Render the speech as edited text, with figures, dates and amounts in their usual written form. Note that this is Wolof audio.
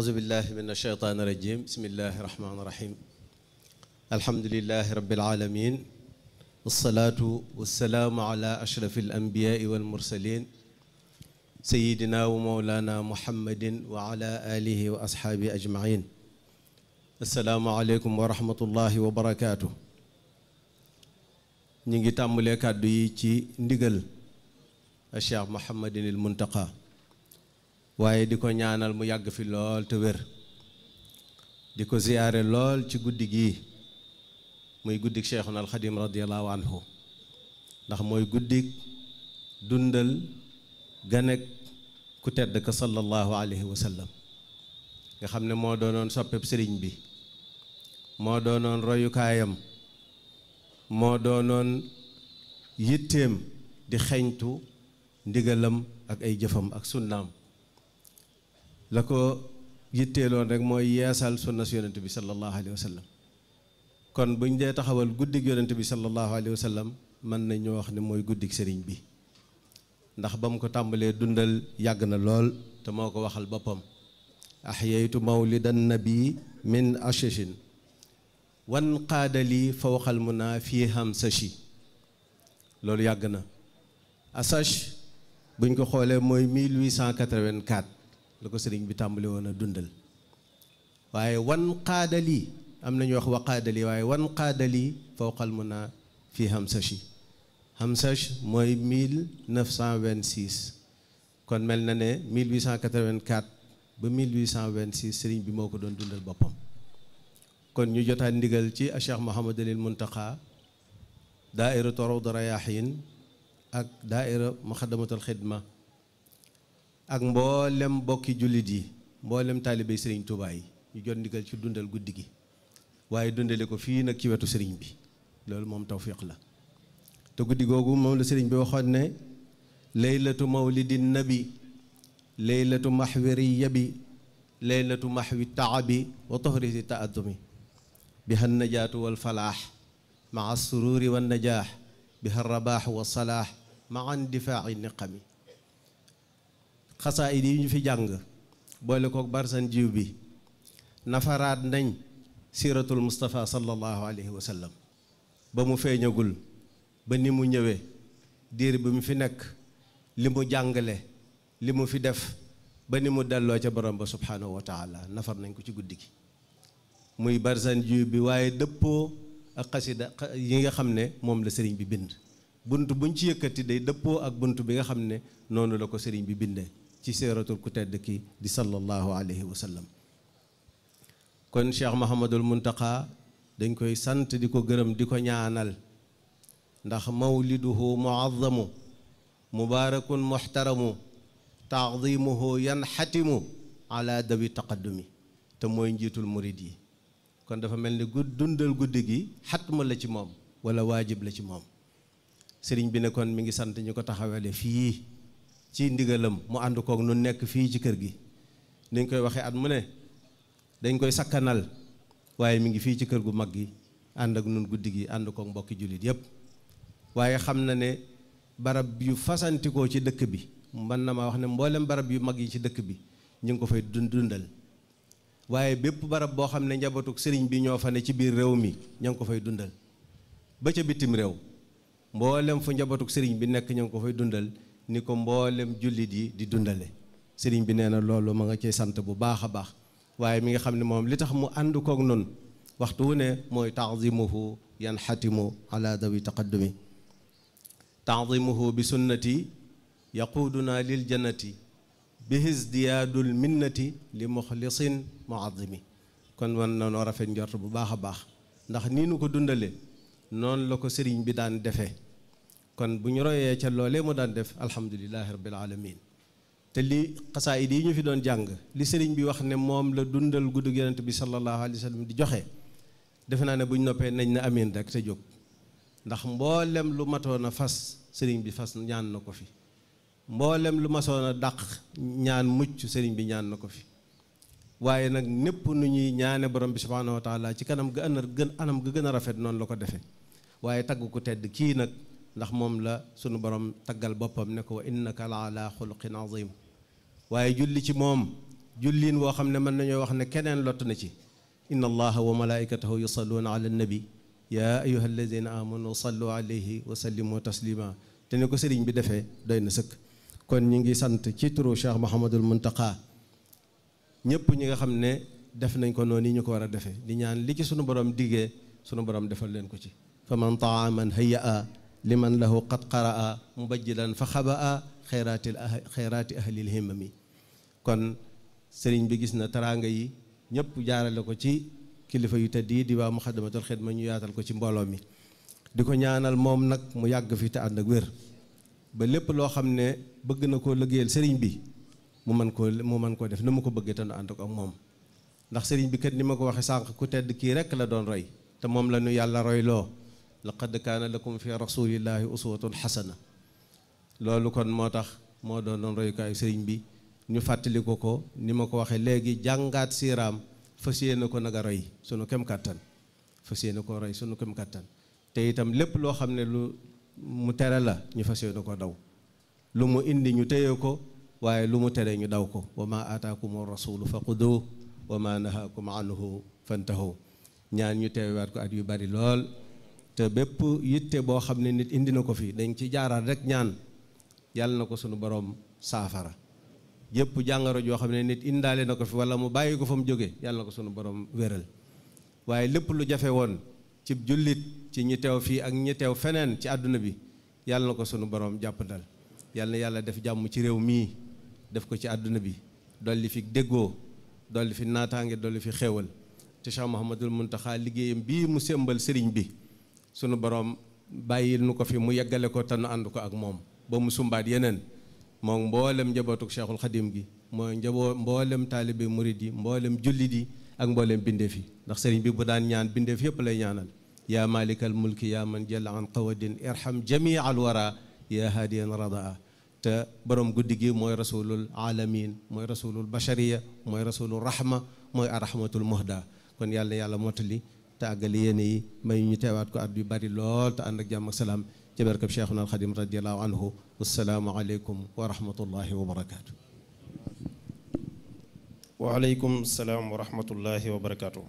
أعوذ بالله من الشيطان الرجيم بسم الله الرحمن الرحيم الحمد لله رب العالمين والصلاة والسلام على أشرف الأنبياء والمرسلين سيدنا ومولانا محمد وعلى آله وأصحابه أجمعين السلام عليكم ورحمة الله وبركاته نيجي تاملي كادو يي تي ndigal الشيخ محمد المنتقى waaye di ko ñaanal mu yàgg fi lool te wér di ko ziyaare lool ci guddi gii muy guddik Cheikhuna al Xadim radiyallahu anhu ndax mooy guddik dundal ganek ku tedd ka sallallahu alayhi wa sallam nga xam ne moo doonoon soppeb sëriñ bi moo doonoon royukaayam moo doonoon yitteem di xeñtu ndigalam ak ay jëfam ak sunnaam la ko yitteeloon rek mooy yeesal sunna si yonent bi sallallahu alayhi wa sallam kon buñ dee taxawal guddik yonent bi sallallahu alayhi wa sallam mën nañoo wax ne mooy guddik sëriñ bi ndax ba mu ko tàmbalee dundal yàgg na lool te moo ko waxal boppam ahyaytu mawlidan nabi min ashashin wan qaadali fawqal muna fii hamsashi loolu yàgg na asash buñ ko xoolee mooy 1884 la ko sëriñ bi tàmbali woon a dundal waaye wan qaadali am nañu wax wa qaadali waaye wan qaadali fawqal muna fii hamsashi hamsash mooy 1926 kon mel na ne 1884 ba 1826 sëriñ bi moo ko doon dundal boppam kon ñu jotaat ndigal ci Cheikh Mouhamadul Muntaqa daairatu Rawdu Rayaahiin ak daaira Muxaddamatul Xidma ak mboolem bokki jullit yi mboolem taalibe sëriñ Tuubaa yi ñu jot ndigal ci dundal guddi gi waaye dundale ko fii nag ci wetu sëriñ bi loolu moom tawfiq la te guddi googu moom la sëriñ bi waxoon ne laylatu mawlidin nabi laylatu mahwi riyabi laylatu mahwi taabi wa tohrisi taaddumi biha najaatu wal falaax maa sururi wan najaax biha rabaax wa salaax maa indifaaci niqami xasaayid yi ñu fi jàng boole kook barsan jiw bi nafaraat nañ siratul Mustafa sallallahu alayhi wa sallam ba mu feeñagul ba ni mu ñëwee diir bi mu fi nekk li mu jàngale li mu fi def ba ni mu delloo ca borom ba subhanahu wa taala nafar nañ ko ci guddi gi muy barsan jiw bi waaye dëppoo ak xasida yi nga xam ne moom la sëriñ bi bind bunt buñ ci yëkkati day dëppoo ak bunt bi nga xam ne noonu la ko sëriñ bi bindee ci seeratul ku tedd ki di sallallahu alayhi wa sallam kon Cheikh Mouhamadul Muntaqa dañ koy sant di ko gërëm di ko ñaanal ndax mawliduhu muazzamu mubaarakun muhtaramu taadimuhu yanxatimu ala dawi taqaddumi te mooy njiitul murid yi kon dafa mel ni dundal guddi gi xatma la ci moom wala waajib la ci moom sëriñ bi ne kon mi ngi sant ñu ko taxawale fii ci ndigalam mu ànd kook nu nekk fii ci kër gi niñ koy waxee at mu ne dañ koy sakkanal waaye mi ngi fii ci kër gu mag gi ànd ak nun guddi gi ànd kook mbokki jullit yépp waaye xam na ne barab yu fasantikoo ci dëkk bi mën na ma wax ne mboolem barab yu mag yi ci dëkk bi ñu ngi ko fay dundal waaye bépp barab boo xam ne njabootuk sëriñ bi ñoo fa ne ci biir réew mi ña ngi ko fay dundal ba ca bitim réew mboolem fu njabootuk sëriñ bi nekk ña ngi ko fay dundal ni ko mboolem jullit yi di dundale sëriñ bi nee na loolu ma nga cee sant bu baax a baax waaye mi nga xam ne moom li tax mu ànd kook noonu waxtu wu ne mooy taazimuhu yanxatimu ala dawi taqaddumi taazimuhu bi sunnati yaquuduna lil jannati bihisdiyaadul minnati li muxlisin muazimi kon wan na noo rafet njort bu baax a baax ndax nii nu ko dundale noonu la ko sëriñ bi daan defee kon bu ñu royee ca loolee mu daan def alhamdulilahi rabbil alamin te li xasaayid yi ñu fi doon jàng li sëriñ bi wax ne moom la dundal guddug yonent bi sallallahu alayhi wa sallam di joxe defe naa ne bu ñu noppee nañ na amin rek te jóg ndax mboolem lu matoon a fas sëriñ bi fas ñaan na ko fi mboolem lu masoon a dàq ñaan mucc sëriñ bi ñaan na ko fi waaye nag népp nu ñuy ñaane borom bi subhanahu wa taala ci kanam ga anam ga gën a rafet noonu la ko defee waaye tagg ku tedd kii nag ndax moom la sunu borom taggal boppam ne ko wa innaka la ala xuluqin azim waaye julli ci moom julliin woo xam ne mën nañoo wax ne keneen lott na ci inna allaha wa malaikatahu yusalluuna ala nabi yaa ayuha alladina amanu sallu alayhi wa sallimu taslima te ne ko sëriñ bi defee doy na sëkk. kon ñi ngi sant ci turu Cheikh Mouhamadul Muntaqa ñëpp ñi nga xam ne def nañ ko noonu ñu ko war a defee di ñaan li ci sunu borom diggee sunu borom defal leen ko ci fa man taaman hayya liman lahu qad qaraa mubajjilan fa xabaa xayraati ahlil himmami. kon sëriñ bi gis na teraanga yi ñëpp jaarale ko ci kilifa yu tedd yi di waa Muxaddamatul Xidma ñu yaatal ko ci mbooloo mi di ko ñaanal moom nag mu yàgg fi te ànd ak wér ba lépp loo xam ne bëgg na koo liggéeyal sëriñ bi mu mën koo def na mu ko bëggee te nu ànd ko ak moom. ndax sëriñ bi kat ni ma ko waxee sànq ku tedd kii rekk la doon roy te moom la ñu yàlla roy loo laqad kaana lakum fi rasulillahi uswatun xasana. loolu kon moo tax moo doon royukaayu sëriñ bi ñu fàttali ko ni ma ko waxee léegi jàngaat siiraam fas yéene ko nag a roy sunu kem kàttan fas yéene ko roy sunu kem kàttan te itam lépp loo xam ne lu mu tere la ñu fas yéene ko daw lu mu indi ñu téye ko waaye lu mu tere ñu daw ko wa ma aataakumu rasulu fa xudu wa ma nahaakum anhu fantahu. ñaan ñu teewaat ko at yu bari lool te bépp yitte boo xam ne nit indi na ko fi dañ ci jaaraat rek ñaan yàlla na ko sunu borom saafara. yépp jàngoro joo xam ne nit indaale na ko fi wala mu bàyyi ko fa mu jóge yàlla na ko sunu borom wéral. waaye lépp lu jafe woon ci jullit ci ñi teew fii ak ñi teew feneen ci àdduna bi yàlla na ko sunu borom jàppandal. yàlla na yàlla def jàmm ci réew mii def ko ci àdduna bi dolli fi déggoo dolli fi naataange dolli fi xéewal te Cheikh Mouhamadul Muntaxa liggéeyam bii mu sembal sëriñ bi sunu borom bàyyil nu ko fi mu yeggale ko te nu ànd ko ak moom ba mu sumbaat yeneen moom mboolem njabootuk Cheikhul Xadim gi mooy mboolem taalibe murid yi mboolem jullit yi ak mboolem bindeef yi ndax sëriñ bi bu daan ñaan bindeef yépp lay ñaanal yaa malikal mulki yaa man jalla an qawadin irham jamii al wara yaa haadiyan radaa. te borom guddi gi mooy rasulul alamin mooy rasulul bashariya mooy rasulul rahma mooy arahmatul muhda. kon yàlla mottali te àggali yéene yi may ñu teewaat ko at yu bari lool te ànd ak jàmm ak salaam ci barkab Cheikhuna al Xadim radiallahu anhu. wassalaamu aleykum wa rahmatullahi wa barakaatu. wa aleykum salaam wa rahmatullahi wa barakaatu.